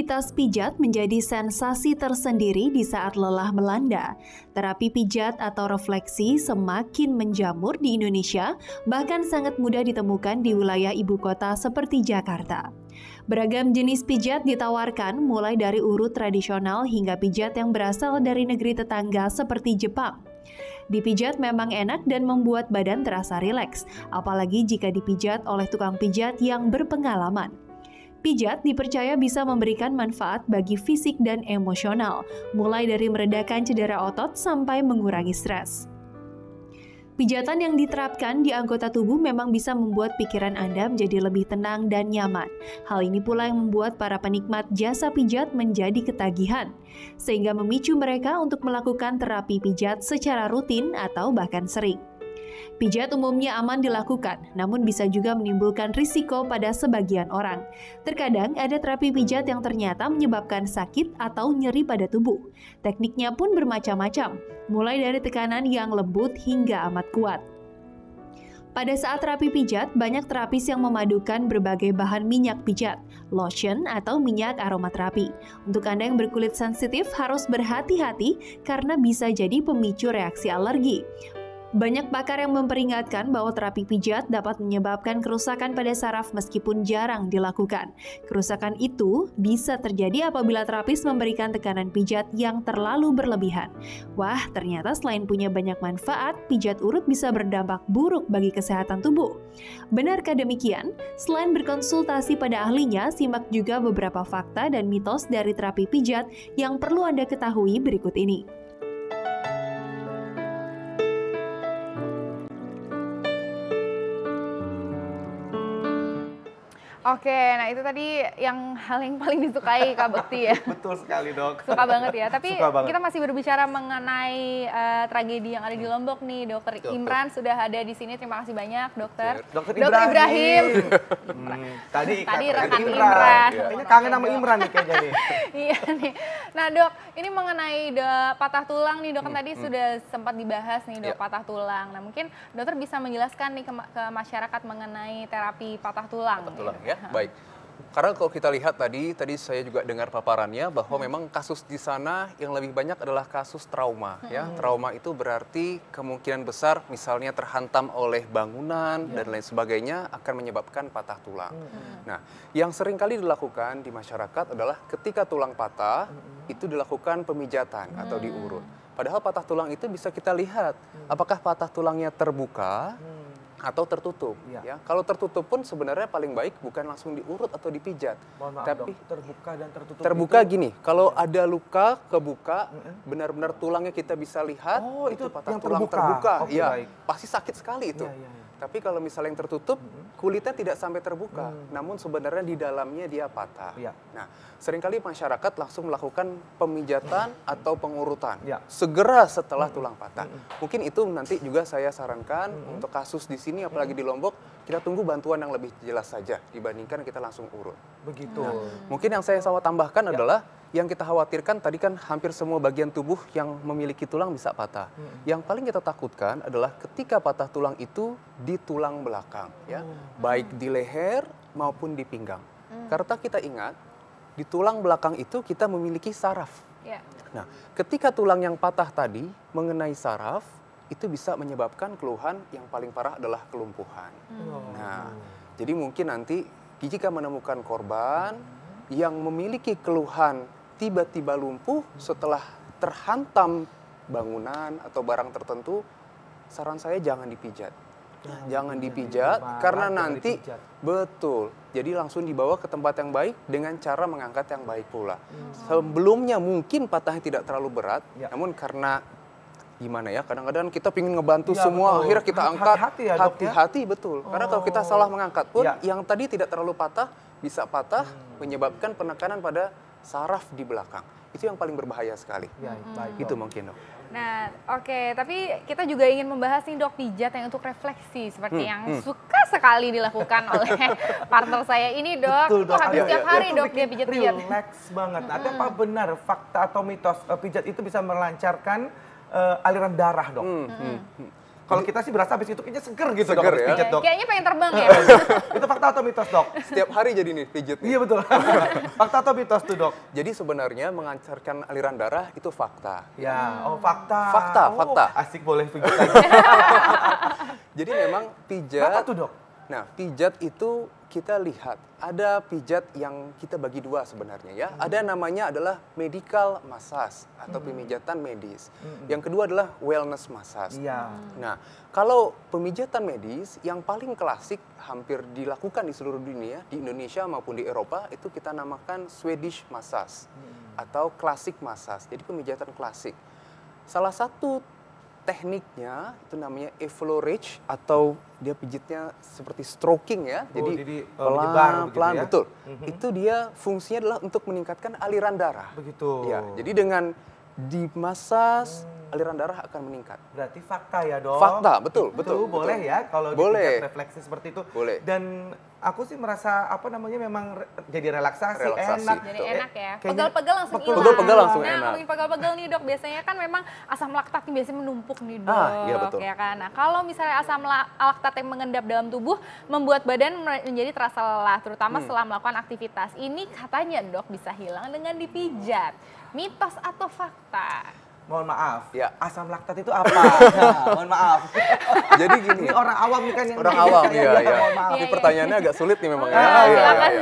Aktivitas pijat menjadi sensasi tersendiri di saat lelah melanda. Terapi pijat atau refleksi semakin menjamur di Indonesia, bahkan sangat mudah ditemukan di wilayah ibu kota seperti Jakarta. Beragam jenis pijat ditawarkan mulai dari urut tradisional hingga pijat yang berasal dari negeri tetangga seperti Jepang. Dipijat memang enak dan membuat badan terasa rileks, apalagi jika dipijat oleh tukang pijat yang berpengalaman. Pijat dipercaya bisa memberikan manfaat bagi fisik dan emosional, mulai dari meredakan cedera otot sampai mengurangi stres. Pijatan yang diterapkan di anggota tubuh memang bisa membuat pikiran Anda menjadi lebih tenang dan nyaman. Hal ini pula yang membuat para penikmat jasa pijat menjadi ketagihan, sehingga memicu mereka untuk melakukan terapi pijat secara rutin atau bahkan sering. Pijat umumnya aman dilakukan, namun bisa juga menimbulkan risiko pada sebagian orang. Terkadang ada terapi pijat yang ternyata menyebabkan sakit atau nyeri pada tubuh. Tekniknya pun bermacam-macam, mulai dari tekanan yang lembut hingga amat kuat. Pada saat terapi pijat, banyak terapis yang memadukan berbagai bahan minyak pijat, lotion, atau minyak aromaterapi. Untuk Anda yang berkulit sensitif harus berhati-hati karena bisa jadi pemicu reaksi alergi. Banyak pakar yang memperingatkan bahwa terapi pijat dapat menyebabkan kerusakan pada saraf meskipun jarang dilakukan. Kerusakan itu bisa terjadi apabila terapis memberikan tekanan pijat yang terlalu berlebihan. Wah, ternyata selain punya banyak manfaat, pijat urut bisa berdampak buruk bagi kesehatan tubuh. Benarkah demikian? Selain berkonsultasi pada ahlinya, simak juga beberapa fakta dan mitos dari terapi pijat yang perlu Anda ketahui berikut ini. Oke, nah itu tadi hal yang paling disukai Kak Bekti ya. Betul sekali, Dok. Suka banget ya, tapi banget. kita masih berbicara mengenai tragedi yang ada di Lombok nih. Dokter Imran sudah ada di sini, terima kasih banyak dokter. Dokter Ibrahim. Tadi rekan Imran. Kayaknya kangen sama Imran nih kayaknya nih. Iya nih. Nah dok, ini mengenai patah tulang nih dok, kan tadi sudah sempat dibahas nih dok, patah tulang. Nah mungkin dokter bisa menjelaskan nih ke masyarakat mengenai terapi patah tulang. Patah tulang ya, baik. Karena kalau kita lihat tadi saya juga dengar paparannya bahwa memang kasus di sana yang lebih banyak adalah kasus trauma ya. Trauma itu berarti kemungkinan besar misalnya terhantam oleh bangunan dan lain sebagainya akan menyebabkan patah tulang. Nah, yang sering kali dilakukan di masyarakat adalah ketika tulang patah itu dilakukan pemijatan atau diurut. Padahal patah tulang itu bisa kita lihat apakah patah tulangnya terbuka atau tertutup, ya. Kalau tertutup pun sebenarnya paling baik bukan langsung diurut atau dipijat. Mohon maaf, tapi dok, terbuka dan tertutup. Terbuka itu gini, kalau ada luka kebuka, benar-benar tulangnya kita bisa lihat, itu patah yang tulang terbuka, ya, baik. pasti sakit sekali itu. Ya. Tapi kalau misalnya yang tertutup, kulitnya tidak sampai terbuka, namun sebenarnya di dalamnya dia patah. Nah, seringkali masyarakat langsung melakukan pemijatan atau pengurutan segera setelah tulang patah. Mungkin itu nanti juga saya sarankan untuk kasus di sini, apalagi di Lombok, kita tunggu bantuan yang lebih jelas saja dibandingkan kita langsung urut. Begitu. Nah, mungkin yang saya tambahkan adalah yang kita khawatirkan tadi kan hampir semua bagian tubuh yang memiliki tulang bisa patah. Yang paling kita takutkan adalah ketika patah tulang itu di tulang belakang, ya, baik di leher maupun di pinggang. Karena kita ingat di tulang belakang itu kita memiliki saraf. Nah, ketika tulang yang patah tadi mengenai saraf, itu bisa menyebabkan keluhan yang paling parah adalah kelumpuhan. Nah, jadi mungkin nanti jika menemukan korban yang memiliki keluhan tiba-tiba lumpuh setelah terhantam bangunan atau barang tertentu, saran saya jangan dipijat. Jangan dipijat karena nanti betul. Jadi langsung dibawa ke tempat yang baik dengan cara mengangkat yang baik pula. Sebelumnya mungkin patahnya tidak terlalu berat, namun karena gimana ya, kadang-kadang kita ingin ngebantu semua, akhirnya kita angkat. Hati-hati betul. Karena kalau kita salah mengangkat pun, yang tadi tidak terlalu patah, bisa patah, menyebabkan penekanan pada saraf di belakang. Itu yang paling berbahaya sekali. Itu mungkin, dok. Nah, oke. Tapi kita juga ingin membahas nih dok, pijat yang untuk refleksi. Seperti yang suka sekali dilakukan oleh partner saya ini dok. Betul, dok. Hampir tiap hari dok dia pijat-pijat. Relax banget. Ada apa benar fakta atau mitos pijat itu bisa melancarkan aliran darah, dok? Kalau kita sih berasa habis itu kayaknya seger gitu dok, Seger habis ya. pijat dok. Kayaknya pengen terbang ya. Itu fakta atau mitos dok? Setiap hari jadi nih pijit nih. Iya betul. Fakta atau mitos tuh dok? Jadi sebenarnya melancarkan aliran darah itu fakta. Ya, oh fakta. Fakta, Oh, fakta. Asik boleh pijat lagi. Jadi memang pijat. Apa tuh dok? Nah, pijat itu kita lihat ada pijat yang kita bagi dua sebenarnya ya. Ada namanya adalah medical massage atau pemijatan medis. Yang kedua adalah wellness massage. Iya. Nah, kalau pemijatan medis yang paling klasik hampir dilakukan di seluruh dunia, di Indonesia maupun di Eropa, itu kita namakan Swedish massage atau classic massage. Jadi pemijatan klasik. Salah satu tekniknya itu namanya effleurage atau dia pijitnya seperti stroking ya. Oh, jadi, menyebar begitu pelan-pelan ya? betul. Itu dia fungsinya adalah untuk meningkatkan aliran darah. Begitu. Ya, jadi dengan dimasas aliran darah akan meningkat. Berarti fakta ya dok? Fakta, betul, Itu betul. boleh betul. ya kalau Boleh. dipijat refleksi seperti itu. Boleh. Dan aku sih merasa apa namanya memang jadi relaksasi, Relaksasi. enak. Jadi Betul. enak ya. Kayaknya Pegel-pegel langsung hilang. Pegel-pegel langsung nah, enak. ngomongin pegel-pegel nih dok, biasanya kan memang asam laktat nih biasanya menumpuk nih dok. Iya betul. Ya kan. Nah kalau misalnya asam laktat yang mengendap dalam tubuh membuat badan menjadi terasa lelah, terutama setelah melakukan aktivitas. Ini katanya dok bisa hilang dengan dipijat. Mitos atau fakta? Mohon maaf, Ya. asam laktat itu apa? Nah, mohon maaf. Jadi gini, Ini orang awam nih kan yang orang nanya awam saya, ya, ya, ya. mohon maaf. Ini Iya, pertanyaannya agak sulit nih memang ya. silakan.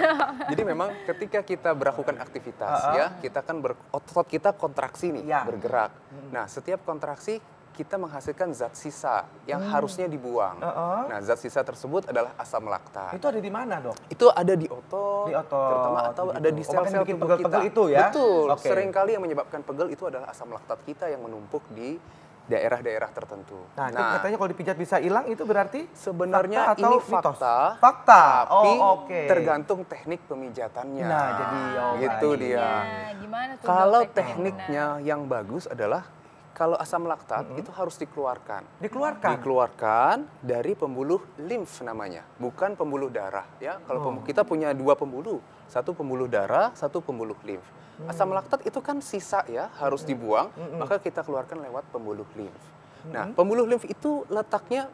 Jadi memang ketika kita melakukan aktivitas ya, kita kan otot kita kontraksi nih, Iya. bergerak. Nah, setiap kontraksi kita menghasilkan zat sisa yang harusnya dibuang. Nah, zat sisa tersebut adalah asam laktat. Itu ada di mana dok? Itu ada di otot, Di otot, terutama atau begitu. ada di Oh, sel-sel makanya bikin tubuh pegel-pegel kita. itu ya? Betul. Oke. Seringkali yang menyebabkan pegel itu adalah asam laktat kita yang menumpuk di daerah-daerah tertentu. Nah, itu katanya kalau dipijat bisa hilang itu berarti sebenarnya fakta atau ini mitos? fakta, Fakta. tapi Oh, oke. tergantung teknik pemijatannya. Nah, jadi gitu baik. dia. Nah, gimana tuh Kalau dok, tekniknya yang bagus adalah kalau asam laktat itu harus dikeluarkan. Dikeluarkan. Dikeluarkan dari pembuluh limf namanya, bukan pembuluh darah ya. Kalau kita punya dua pembuluh, satu pembuluh darah, satu pembuluh limf. Asam laktat itu kan sisa ya, harus dibuang, maka kita keluarkan lewat pembuluh limf. Nah, pembuluh limf itu letaknya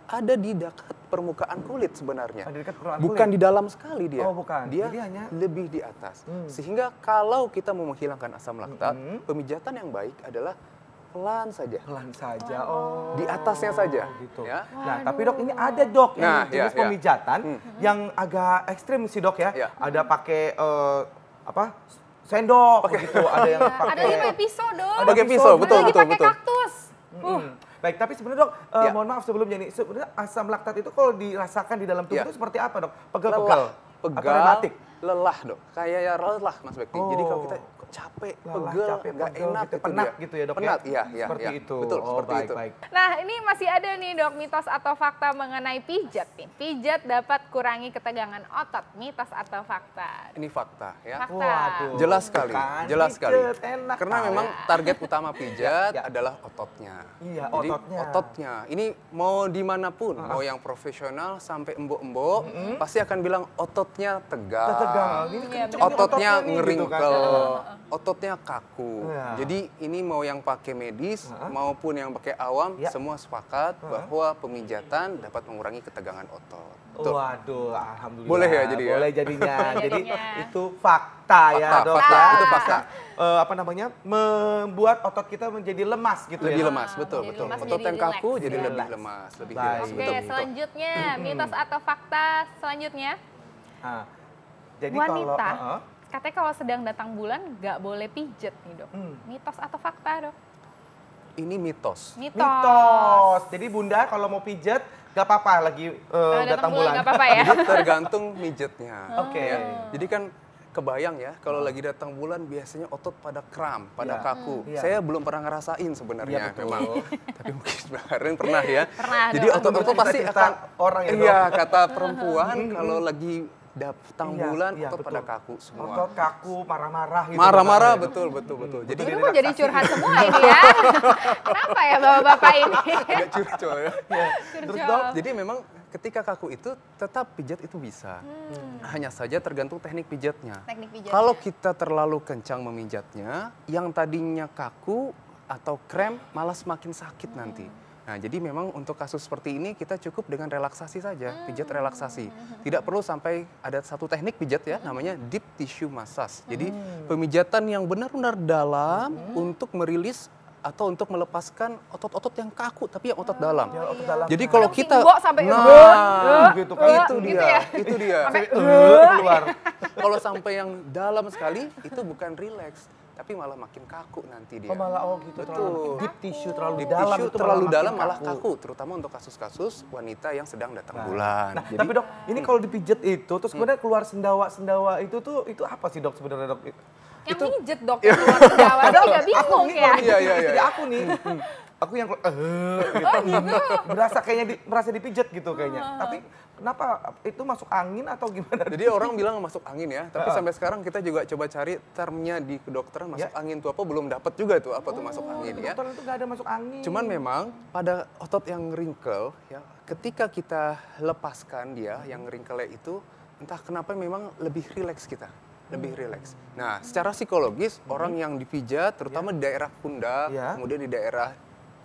ada di dekat permukaan kulit sebenarnya. Ada di dekat permukaan Bukan kulit? di dalam sekali dia. Oh, bukan. Dia Jadi hanya- lebih di atas. Sehingga kalau kita mau menghilangkan asam laktat, pemijatan yang baik adalah pelan saja. Pelan saja. Oh. Di atasnya saja. Gitu. Ya. Nah, tapi dok ini ada dok yang Nah, jenis ya, ya. pemijatan yang agak ekstrim sih dok ya. Ya. Ada pakai apa? Sendok begitu. Ada yang Ada pakai. lagi pakai pisau dok. Ada Pakai pisau, pisau, Ada betul, lagi betul, pakai betul. kaktus. Baik, tapi sebenarnya dok, Ya. mohon maaf sebelumnya nih, sebenarnya asam laktat itu kalau dirasakan di dalam tubuh Ya. itu seperti apa dok? Pegel-pegel? Lelah, Atau pegal, rematik? lelah dok. Kayak ya lelah Mas Bekti. Jadi kalau kita capek, Lelah, pegel, capek, nggak pegel enak gitu, penat gitu ya dok Penat, ya? iya, iya. Seperti iya. itu. Betul, Oh, seperti baik, itu. baik. Nah ini masih ada nih dok mitos atau fakta mengenai pijat nih. Pijat dapat kurangi ketegangan otot, mitos atau fakta? Ini fakta ya. Fakta. Waduh. Jelas sekali, Bukan jelas sekali. pijet, enak Karena tahu. memang target utama pijat Ya, ya. adalah ototnya. Iya, Jadi ototnya. ototnya. Ini mau dimanapun, mau yang profesional sampai embok-embok, pasti akan bilang ototnya tegang. Tegang. Ini Iya, kenceng benar. Ototnya nih, gitu ngeringkel, kan. ototnya kaku. Iya. Jadi ini mau yang pakai medis maupun yang pakai awam, Ya. semua sepakat bahwa pemijatan dapat mengurangi ketegangan otot. Betul. Waduh, alhamdulillah. Boleh ya jadi ya? Boleh jadinya. Boleh Jadi jadinya. itu fakta ya Fakta, dok. fakta, ya. itu fakta. Apa namanya? Membuat otot kita menjadi lemas gitu Lebih ya. lemas, betul, Jadi betul. lemas, Otot jadi yang kaku relax, jadi ya. lebih lemas, lebih Baik. relax. Oke, Betul, betul. selanjutnya mitos atau fakta selanjutnya Nah, jadi wanita kalau katanya kalau sedang datang bulan nggak boleh pijet nih dok. Mitos atau fakta dok? Ini mitos. mitos. Jadi Bunda kalau mau pijet gak apa-apa lagi Kalau datang bulan. nggak apa-apa ya. Jadi tergantung mijetnya. Oke. Ya. Jadi kan kebayang ya, kalau lagi datang bulan biasanya otot pada kram, pada Iya. kaku. Iya. Saya belum pernah ngerasain sebenarnya Iya, betul. memang. Tapi mungkin sebenarnya pernah ya. Pernah, Jadi Dok. otot-otot Menurut pasti cerita akan orang ya, Dok. Iya, kata perempuan kalau lagi datang Iya, bulan iya, otot betul. pada kaku semua. Otot kaku, marah-marah gitu. Marah-marah Makanya, Dok. betul, betul, betul. Jadi Ini kok jadi curhat semua ini ya? Kenapa ya bapak-bapak ini? agak curcol ya. Terus dok, Jadi memang ketika kaku itu tetap pijat itu bisa. Hanya saja tergantung teknik pijatnya. Teknik pijat. Kalau kita terlalu kencang memijatnya, yang tadinya kaku atau krem malah semakin sakit nanti. Nah, jadi memang untuk kasus seperti ini kita cukup dengan relaksasi saja, pijat relaksasi. Tidak perlu sampai ada satu teknik pijat ya, namanya deep tissue massage. Jadi pemijatan yang benar-benar dalam untuk merilis atau untuk melepaskan otot-otot yang kaku tapi yang otot dalam. Ya, otot dalam. Jadi kalau Yang kita simbok sampai gitu kan. itu dia, gitu ya? itu dia. Keluar. Kalau sampai yang dalam sekali itu bukan relax, tapi malah makin kaku nanti dia. Oh malah gitu. Betul. Terlalu deep tissue terlalu Deep dalam tissue itu terlalu makin dalam malah kaku, terutama untuk kasus-kasus wanita yang sedang datang bulan. Nah, tapi Dok, ini kalau dipijat itu terus kemudian keluar sendawa-sendawa itu itu apa sih Dok sebenarnya Dok? Yang mijet dok yang keluar sendawa. Saya juga bingung ya. Iya. Aku nih. Aku yang gitu. Berasa kayaknya merasa dipijat gitu kayaknya. Tapi kenapa itu masuk angin atau gimana? Jadi orang bilang masuk angin ya, tapi sampai sekarang kita juga coba cari termnya di kedokteran masuk angin tuh apa belum dapat juga tuh apa tuh masuk angin ya. Dokter itu nggak ada masuk angin. Cuman memang pada otot yang wrinkle ya, ketika kita lepaskan dia yang wrinkle itu entah kenapa memang lebih rileks kita. Lebih rileks. Nah, secara psikologis orang yang dipijat terutama di daerah pundak, kemudian di daerah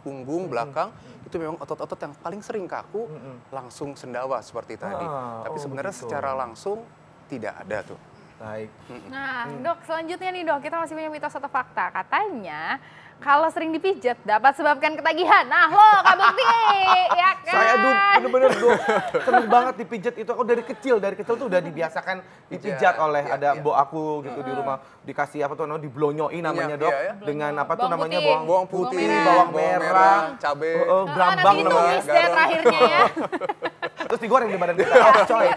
punggung belakang itu memang otot-otot yang paling sering kaku langsung sendawa seperti tadi. Tapi sebenarnya secara langsung tidak ada tuh. Baik. Nah, Dok, selanjutnya nih Dok, kita masih punya mitos atau fakta. Katanya kalau sering dipijat dapat sebabkan ketagihan. Nah, lo Kak Bekti, ya kan? Saya bener-bener seneng banget dipijat itu. Aku dari kecil tuh udah dibiasakan dipijat oleh ada mbok aku gitu di rumah. Dikasih apa tuh namanya, diblonyoin namanya Dok. Dengan apa tuh namanya bawang putih, bawang merah, cabai, brambang nanti namanya. ditumis deh terakhirnya ya. Terus digoreng di badan kita. Coy.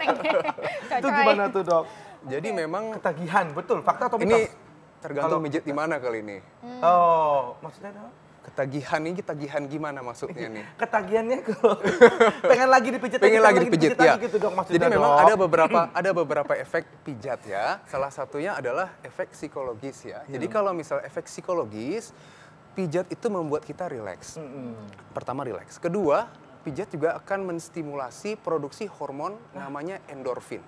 Itu gimana tuh Dok? Jadi memang Ketagihan, betul. Fakta atau ini mitos? tergantung mijit di mana kali ini. Oh, maksudnya Dok? Ketagihan ini ketagihan gimana maksudnya nih? Ketagihannya kalau pengen lagi dipijit, ya. gitu Dok maksudnya. Jadi memang Dok. ada beberapa efek pijat ya. Salah satunya adalah efek psikologis ya. Jadi kalau misal efek psikologis, pijat itu membuat kita rileks. Pertama rileks. Kedua, pijat juga akan menstimulasi produksi hormon namanya endorfin.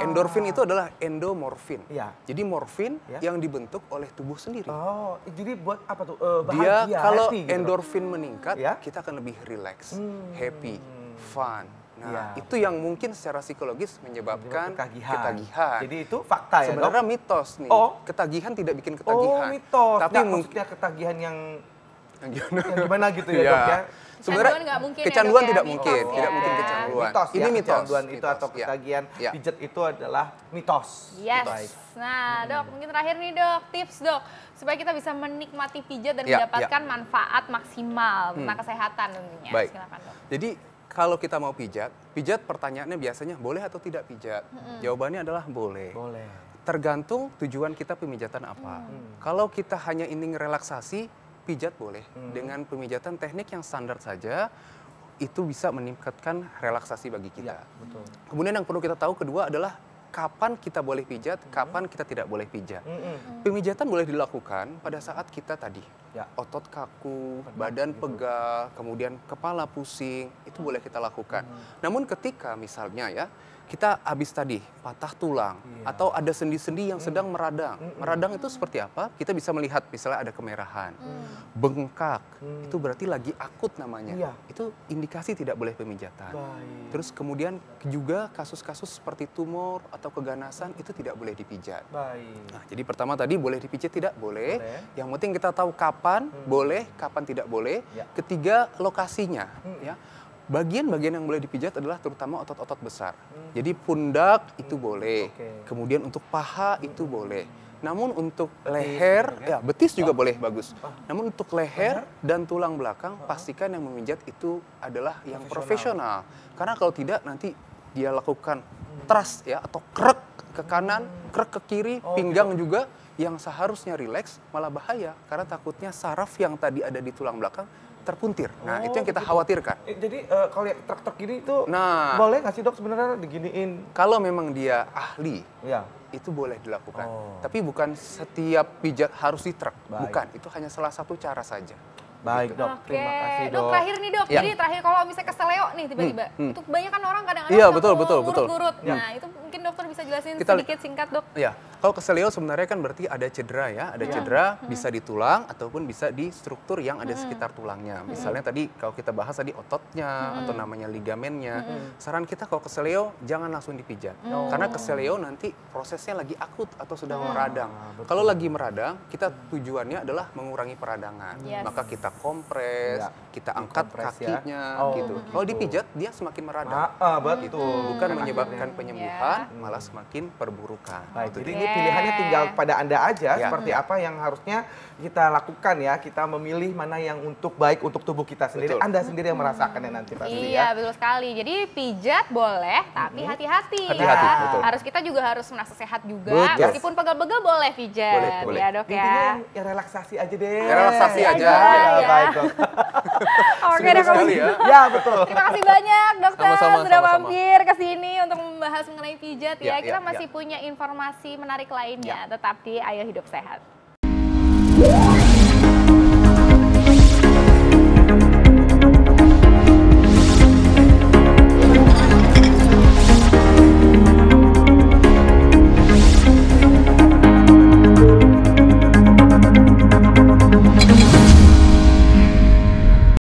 Endorfin itu adalah endomorfin. Jadi morfin yang dibentuk oleh tubuh sendiri. Oh, jadi buat apa tuh? Dia Bahagia, kalau happy, gitu. endorfin meningkat, kita akan lebih rileks, happy, fun. Nah, itu yang mungkin secara psikologis menyebabkan ketagihan. Jadi itu fakta ya, Dok? Sebenarnya mitos nih. Ketagihan tidak bikin ketagihan. Oh, mitos. Tapi maksudnya ketagihan yang gimana? gimana gitu ya, Dok ya? Sebenarnya Kecanduan nggak mungkin kecanduan ya, Dok, tidak ya? mungkin, Mitos, tidak ya. mungkin kecanduan. Mitos Ini ya, mitos. kecanduan itu atau Mitos, ketagihan ya. pijat itu adalah mitos. Yes. Baik. Nah, Dok, mungkin terakhir nih Dok, tips Dok, supaya kita bisa menikmati pijat dan Ya, mendapatkan manfaat maksimal tentang kesehatan tentunya. Baik. Silakan Dok. Jadi kalau kita mau pijat pertanyaannya biasanya boleh atau tidak pijat? Jawabannya adalah boleh. Boleh. Tergantung tujuan kita pemijatan apa. Kalau kita hanya ingin relaksasi, pijat boleh. Dengan pemijatan teknik yang standar saja, itu bisa meningkatkan relaksasi bagi kita. Ya, betul. Kemudian yang perlu kita tahu kedua adalah kapan kita boleh pijat, kapan kita tidak boleh pijat. Pemijatan boleh dilakukan pada saat kita tadi otot kaku, badan pegal, kemudian kepala pusing, itu boleh kita lakukan. Namun ketika misalnya ya, kita habis tadi patah tulang atau ada sendi-sendi yang sedang meradang. Meradang itu seperti apa? Kita bisa melihat misalnya ada kemerahan, bengkak, itu berarti lagi akut namanya. Itu indikasi tidak boleh pemijatan. Terus kemudian juga kasus-kasus seperti tumor atau keganasan itu tidak boleh dipijat. Nah, jadi pertama tadi boleh dipijat tidak boleh. Yang penting kita tahu kapan boleh, kapan tidak boleh. Ketiga lokasinya ya. Bagian-bagian yang boleh dipijat adalah terutama otot-otot besar. Jadi pundak itu boleh. Kemudian untuk paha itu boleh. Namun untuk leher, ya betis juga boleh, bagus. Namun untuk leher dan tulang belakang, pastikan yang memijat itu adalah yang profesional. Karena kalau tidak nanti dia lakukan thrust ya atau krek ke kanan, krek ke kiri, pinggang juga yang seharusnya rileks malah bahaya karena takutnya saraf yang tadi ada di tulang belakang terpuntir. Nah, itu yang kita khawatirkan. Jadi kalau yang truk-truk gini itu boleh nggak sih Dok sebenarnya diginiin? Kalau memang dia ahli, itu boleh dilakukan. Tapi bukan setiap pijat harus di truk. Bukan, itu hanya salah satu cara saja. Baik Dok, terima kasih Dok. Dok, terakhir nih Dok, jadi terakhir kalau misalnya keseleo nih tiba-tiba, itu kebanyakan orang kadang-kadang Iya, betul. ngurut-ngurut. Nah, itu mungkin dokter bisa jelasin sedikit singkat Dok. Iya, Kalau keselio sebenarnya kan berarti ada cedera ya, ada cedera bisa di tulang ataupun bisa di struktur yang ada sekitar tulangnya. Misalnya tadi kalau kita bahas tadi ototnya atau namanya ligamennya. Saran kita kalau keselio jangan langsung dipijat. Karena keselio nanti prosesnya lagi akut atau sudah meradang. Kalau lagi meradang, kita tujuannya adalah mengurangi peradangan. Maka kita kompres, kita angkat kakinya gitu. Kalau dipijat dia semakin meradang. Betul. Bukan menyebabkan penyembuhan, malah semakin perburukan. Baik, jadi ini pilihannya tinggal pada Anda aja seperti apa yang harusnya kita lakukan ya. Kita memilih mana yang baik untuk tubuh kita sendiri. Betul. Anda sendiri yang merasakannya nanti pasti Iya, betul sekali. Jadi pijat boleh, tapi hati-hati Hati-hati, ya. betul. Kita juga harus merasa sehat juga. Betul. Meskipun pegel-pegel boleh pijat. Boleh. Ya dok ya. Intinya yang relaksasi aja deh. Relaksasi aja. Ya, baik dok. Oke dok. sekali ya. Ya betul. Terima kasih banyak dokter Sama-sama, sudah sama-sama. mampir ke sini untuk membahas mengenai pijat ya. Ya, Kita ya, masih punya informasi menarik lainnya. Tetap di Ayo Hidup Sehat.